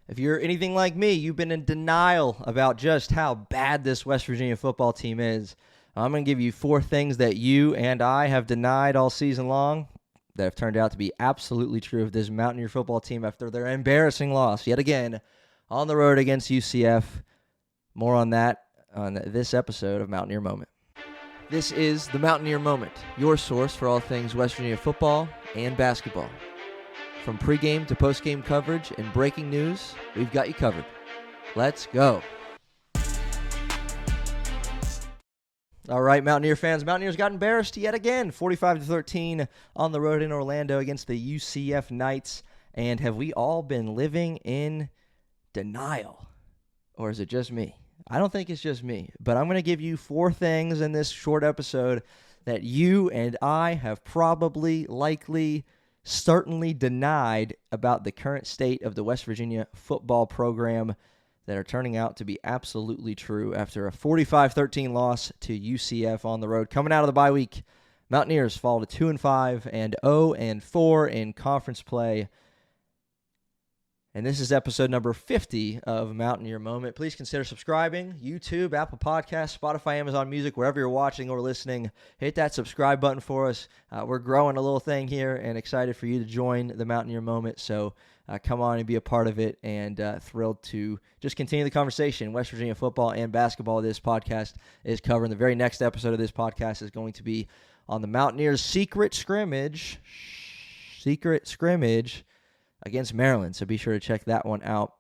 If you're anything like me, you've been in denial about just how bad this West Virginia football team is. I'm going to give you 4 things that you and I have denied all season long that have turned out to be absolutely true of this Mountaineer football team after their embarrassing loss yet again on the road against UCF. More on that on this episode of Mountaineer Moment. This is the Mountaineer Moment, your source for all things West Virginia football and basketball. From pregame to postgame coverage and breaking news, we've got you covered. Let's go. All right, Mountaineer fans. Mountaineers got embarrassed yet again, 45-13 on the road in Orlando against the UCF Knights. And have we all been living in denial? Or is it just me? I don't think it's just me. But I'm going to give you 4 things in this short episode that you and I have probably, likely, certainly denied about the current state of the West Virginia football program that are turning out to be absolutely true after a 45-13 loss to UCF on the road. Coming out of the bye week, Mountaineers fall to 2-5 and 0-4 in conference play. And this is episode number 50 of Mountaineer Moment. Please consider subscribing. YouTube, Apple Podcasts, Spotify, Amazon Music, wherever you're watching or listening. Hit that subscribe button for us. We're growing a little thing here and excited for you to join the Mountaineer Moment. So come on and be a part of it, and thrilled to just continue the conversation. West Virginia football and basketball this podcast is covering. The very next episode of this podcast is going to be on the Mountaineers' secret scrimmage against Maryland. So be sure to check that one out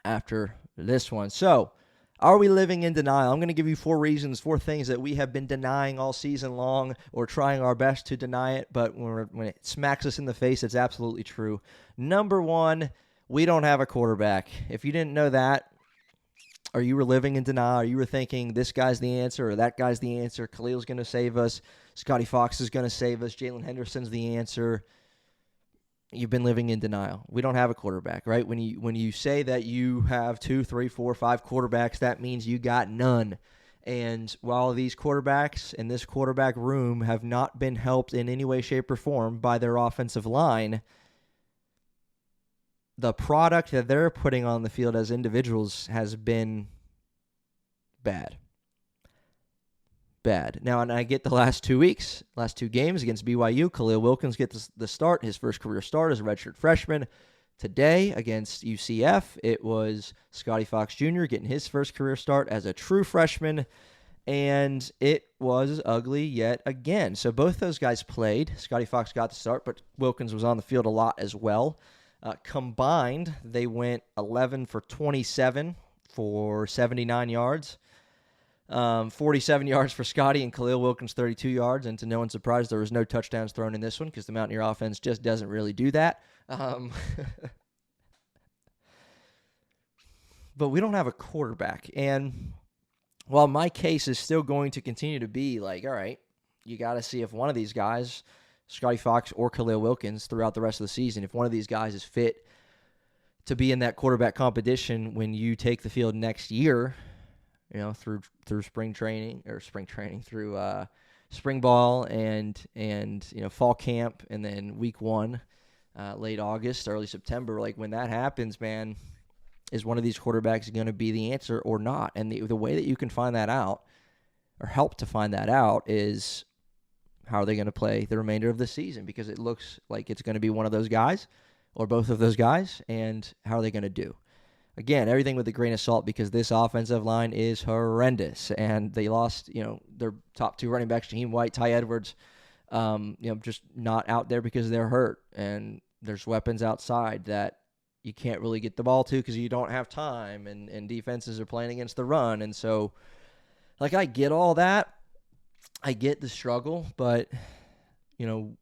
after this one. So, are we living in denial? I'm going to give you 4 reasons, 4 things that we have been denying all season long or trying our best to deny it, but when it smacks us in the face, it's absolutely true. Number 1, we don't have a quarterback. If you didn't know that, or you were living in denial, or you were thinking this guy's the answer or that guy's the answer, Khalil's going to save us, Scotty Fox is going to save us, Jalen Henderson's the answer, you've been living in denial. We don't have a quarterback, right? When you say that you have 2, 3, 4, 5 quarterbacks, that means you got none. And while these quarterbacks in this quarterback room have not been helped in any way, shape, or form by their offensive line, the product that they're putting on the field as individuals has been bad. Now, and I get the last 2 games against BYU, Khalil Wilkins gets the start, his first career start as a redshirt freshman. Today against UCF, it was Scotty Fox Jr. getting his first career start as a true freshman, and it was ugly yet again. So both those guys played. Scotty Fox got the start, but Wilkins was on the field a lot as well. Combined, they went 11 for 27 for 79 yards. 47 yards for Scotty and Khalil Wilkins 32 yards, and to no one's surprise, there was no touchdowns thrown in this one because the Mountaineer offense just doesn't really do that. But we don't have a quarterback, and while my case is still going to continue to be like, all right, you got to see if one of these guys, Scotty Fox or Khalil Wilkins, throughout the rest of the season, if one of these guys is fit to be in that quarterback competition when you take the field next year, you know, through spring training through spring ball and you know, fall camp, and then week 1, late August, early September. Like, when that happens, man, is one of these quarterbacks going to be the answer or not? And the way that you can find that out, or help to find that out, is how are they going to play the remainder of the season? Because it looks like it's going to be one of those guys or both of those guys, and how are they going to do? Again, everything with a grain of salt, because this offensive line is horrendous, and they lost, you know, their top 2 running backs, Jaheim White, Ty Edwards, just not out there because they're hurt, and there's weapons outside that you can't really get the ball to because you don't have time, and defenses are playing against the run, and so, like, I get all that, I get the struggle, but, you know,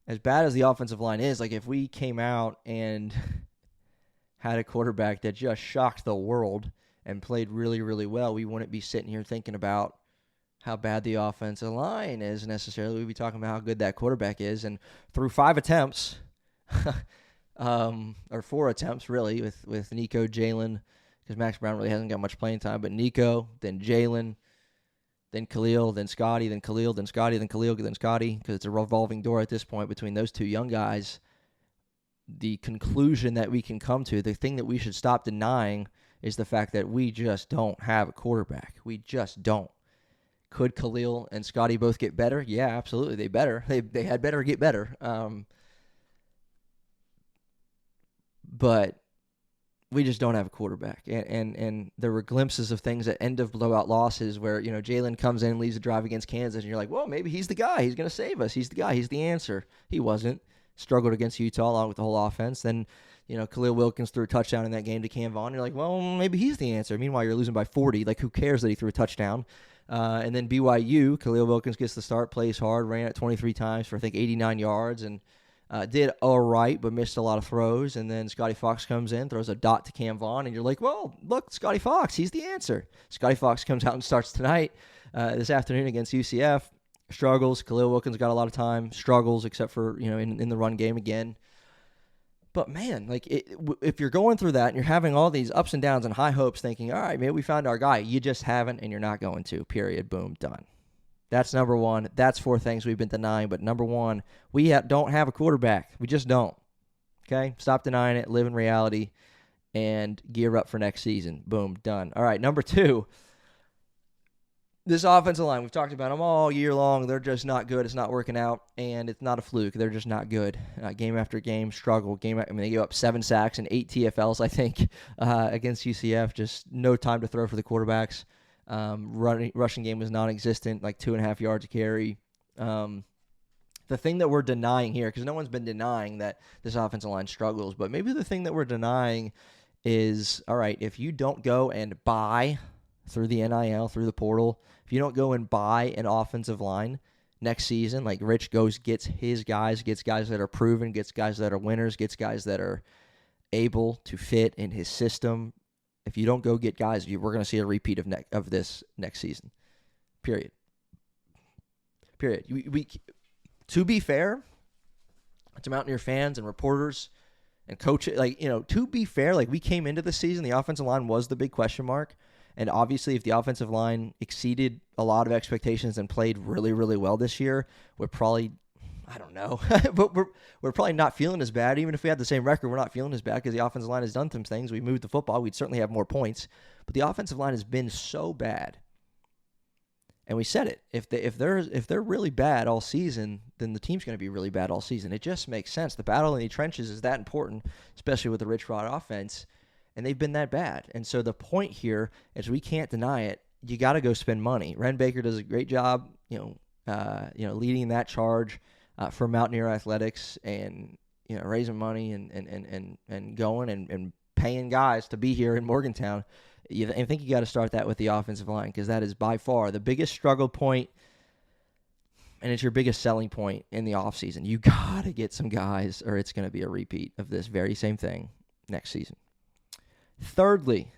as bad as the offensive line is, like, if we came out and had a quarterback that just shocked the world and played really, really well, we wouldn't be sitting here thinking about how bad the offensive line is necessarily. We'd be talking about how good that quarterback is. And through 5 attempts, or 4 attempts, really, with Nico, Jalen, because Max Brown really hasn't got much playing time, but Nico, then Jalen, then Khalil, then Scotty, then Khalil, then Scotty, then Khalil, then Scotty, because it's a revolving door at this point between those 2 young guys. the conclusion that we can come to, the thing that we should stop denying, is the fact that we just don't have a quarterback. We just don't. Could Khalil and Scotty both get better? Yeah, absolutely. They better. They had better get better. But we just don't have a quarterback. And there were glimpses of things at end of blowout losses where, Jalen comes in, leads a drive against Kansas, and you're like, well, maybe he's the guy. He's going to save us. He's the guy. He's the answer. He wasn't. Struggled against Utah along with the whole offense. Then, Khalil Wilkins threw a touchdown in that game to Cam Vaughn. You're like, well, maybe he's the answer. Meanwhile, you're losing by 40. Like, who cares that he threw a touchdown? And then BYU, Khalil Wilkins gets the start, plays hard, ran it 23 times for, I think, 89 yards, and did all right, but missed a lot of throws. And then Scotty Fox comes in, throws a dot to Cam Vaughn, and you're like, well, look, Scotty Fox, he's the answer. Scotty Fox comes out and starts tonight, this afternoon against UCF. Struggles. Khalil Wilkins got a lot of time. Struggles, except for, in the run game again. But, man, if you're going through that and you're having all these ups and downs and high hopes thinking, all right, maybe we found our guy, you just haven't, and you're not going to, period, boom, done. That's number one. That's 4 things we've been denying. But number one, we don't have a quarterback. We just don't. Okay? Stop denying it. Live in reality. And gear up for next season. Boom. Done. All right. Number 2, this offensive line. We've talked about them all year long. They're just not good. It's not working out. And it's not a fluke. They're just not good. Game after game, struggle. They gave up 7 sacks and 8 TFLs, I think, against UCF. Just no time to throw for the quarterbacks. Rushing game was non-existent, like 2.5 yards a carry. The thing that we're denying here, because no one's been denying that this offensive line struggles, but maybe the thing that we're denying is, all right, if you don't go and buy through the NIL, through the portal, if you don't go and buy an offensive line next season, like Rich gets his guys, gets guys that are proven, gets guys that are winners, gets guys that are able to fit in his system. If you don't go get guys, we're going to see a repeat of this next season. Period. We to be fair to Mountaineer fans and reporters and coaches, to be fair, we came into the season, the offensive line was the big question mark. And obviously, if the offensive line exceeded a lot of expectations and played really, really well this year, we're probably, I don't know, but we're probably not feeling as bad. Even if we had the same record, we're not feeling as bad because the offensive line has done some things. We moved the football. We'd certainly have more points. But the offensive line has been so bad. And we said it. If they're really bad all season, then the team's going to be really bad all season. It just makes sense. The battle in the trenches is that important, especially with the Rich Rod offense. And they've been that bad. And so the point here is we can't deny it. You got to go spend money. Ren Baker does a great job, leading that charge for Mountaineer athletics and raising money and going and paying guys to be here in Morgantown. I think you got to start that with the offensive line because that is by far the biggest struggle point, and it's your biggest selling point in the offseason. You got to get some guys, or it's going to be a repeat of this very same thing next season. Thirdly,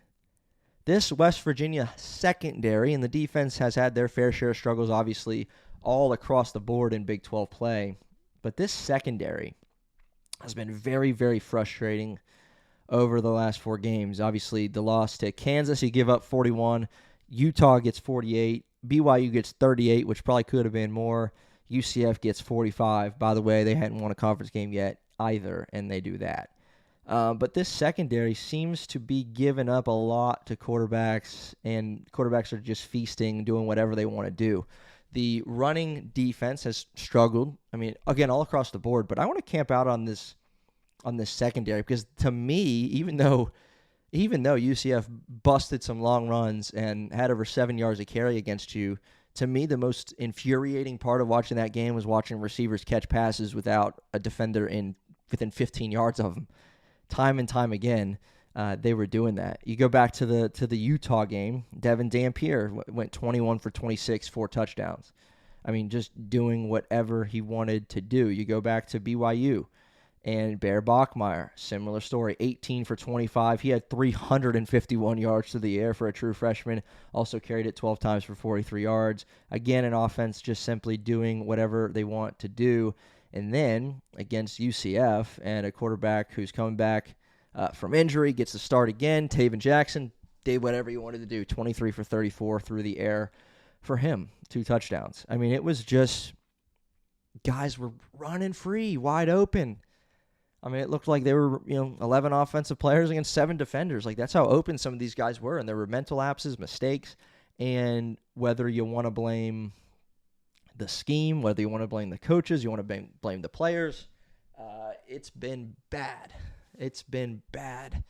this West Virginia secondary, and the defense has had their fair share of struggles, obviously, all across the board in Big 12 play. But this secondary has been very, very frustrating over the last 4 games. Obviously, the loss to Kansas, you give up 41. Utah gets 48. BYU gets 38, which probably could have been more. UCF gets 45. By the way, they hadn't won a conference game yet either, and they do that. But this secondary seems to be giving up a lot to quarterbacks, and quarterbacks are just feasting, doing whatever they want to do. The running defense has struggled. I mean, again, all across the board, but I want to camp out on this secondary because to me, even though UCF busted some long runs and had over 7 yards of carry against you, to me, the most infuriating part of watching that game was watching receivers catch passes without a defender within 15 yards of them. Time and time again, they were doing that. You go back to the Utah game, Devin Dampier went 21 for 26, 4 touchdowns. I mean, just doing whatever he wanted to do. You go back to BYU and Bear Bachmeier, similar story, 18 for 25. He had 351 yards to the air for a true freshman. Also carried it 12 times for 43 yards. Again, an offense just simply doing whatever they want to do. And then against UCF and a quarterback who's coming back from injury, gets to start again, Taven Jackson did whatever he wanted to do, 23 for 34 through the air for him, 2 touchdowns. I mean, it was just guys were running free, wide open. I mean, it looked like they were, 11 offensive players against 7 defenders. Like, that's how open some of these guys were. And there were mental lapses, mistakes. And whether you want to blame the scheme, whether you want to blame the coaches, you want to blame the players, it's been bad. It's been bad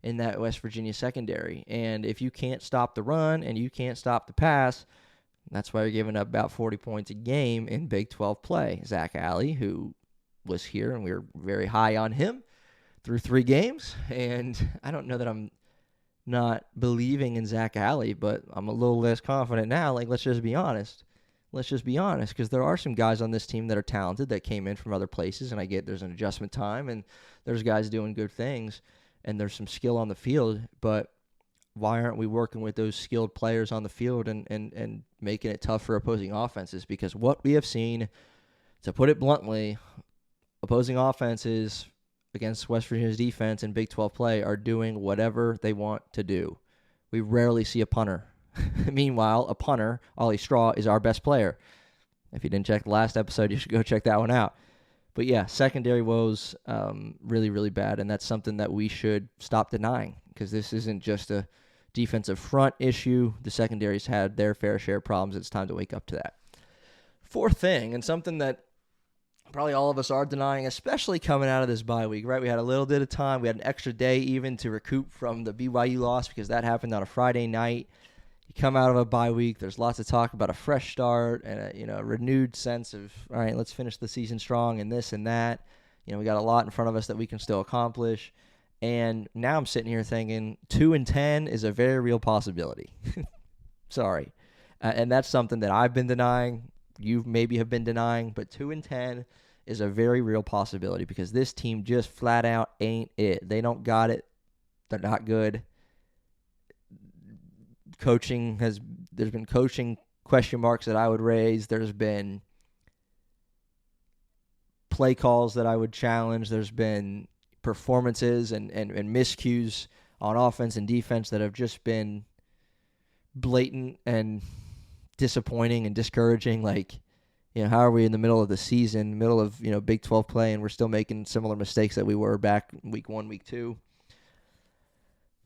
in that West Virginia secondary. And if you can't stop the run and you can't stop the pass, that's why you're giving up about 40 points a game in Big 12 play. Zach Alley, who was here, and we were very high on him through 3 games. And I don't know that I'm not believing in Zach Alley, but I'm a little less confident now. Like, let's just be honest. Let's just be honest, because there are some guys on this team that are talented that came in from other places, and I get there's an adjustment time, and there's guys doing good things, and there's some skill on the field, but why aren't we working with those skilled players on the field and making it tough for opposing offenses? Because what we have seen, to put it bluntly, opposing offenses against West Virginia's defense in Big 12 play are doing whatever they want to do. We rarely see a punter. Meanwhile, a punter, Ollie Straw, is our best player. If you didn't check the last episode, you should go check that one out. But yeah, secondary woes, really, really bad, and that's something that we should stop denying, because this isn't just a defensive front issue. The secondary's had their fair share of problems. It's time to wake up to that. Fourth thing, and something that probably all of us are denying, especially coming out of this bye week, right? We had a little bit of time. We had an extra day even to recoup from the BYU loss, because that happened on a Friday night. You come out of a bye week, there's lots of talk about a fresh start and a renewed sense of, all right, let's finish the season strong and this and that. We got a lot in front of us that we can still accomplish. And now I'm sitting here thinking 2-10 is a very real possibility. Sorry. And that's something that I've been denying. You maybe have been denying, but 2-10 is a very real possibility, because this team just flat out ain't it. They don't got it. They're not good. There's been coaching question marks that I would raise. There's been play calls that I would challenge. There's been performances and miscues on offense and defense that have just been blatant and disappointing and discouraging. Like, how are we in the middle of the season, middle of, Big 12 play, and we're still making similar mistakes that we were back week 1, week 2?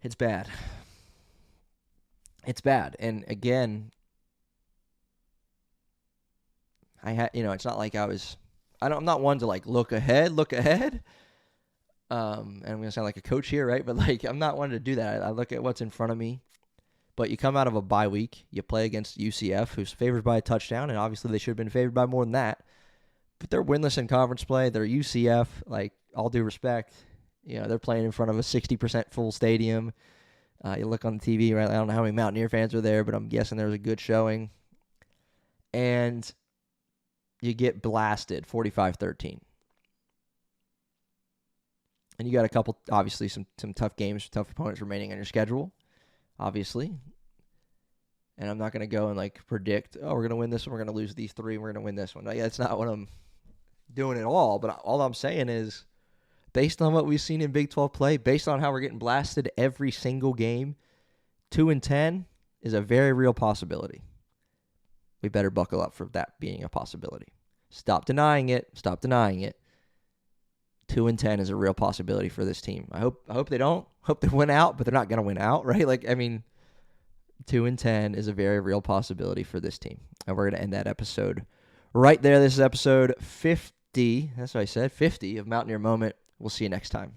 It's bad. It's bad. And again, it's not like I'm not one to like look ahead. And I'm going to sound like a coach here, right? But like, I'm not one to do that. I look at what's in front of me. But you come out of a bye week, you play against UCF, who's favored by a touchdown, and obviously they should have been favored by more than that. But they're winless in conference play. They're UCF, like, all due respect. They're playing in front of a 60% full stadium. You look on the TV, right? I don't know how many Mountaineer fans were there, but I'm guessing there was a good showing. And you get blasted 45-13. And you got a couple, obviously, some tough games, tough opponents remaining on your schedule, obviously. And I'm not going to go and, like, predict, we're going to win this one, we're going to lose these 3, and we're going to win this one. Like, that's not what I'm doing at all. But all I'm saying is, based on what we've seen in Big 12 play, based on how we're getting blasted every single game, 2-10 is a very real possibility. We better buckle up for that being a possibility. Stop denying it. 2-10 is a real possibility for this team. I hope they don't. Hope they win out, but they're not going to win out, right? 2-10 is a very real possibility for this team. And we're going to end that episode right there. This is episode 50. That's what I said, 50 of Mountaineer Moment. We'll see you next time.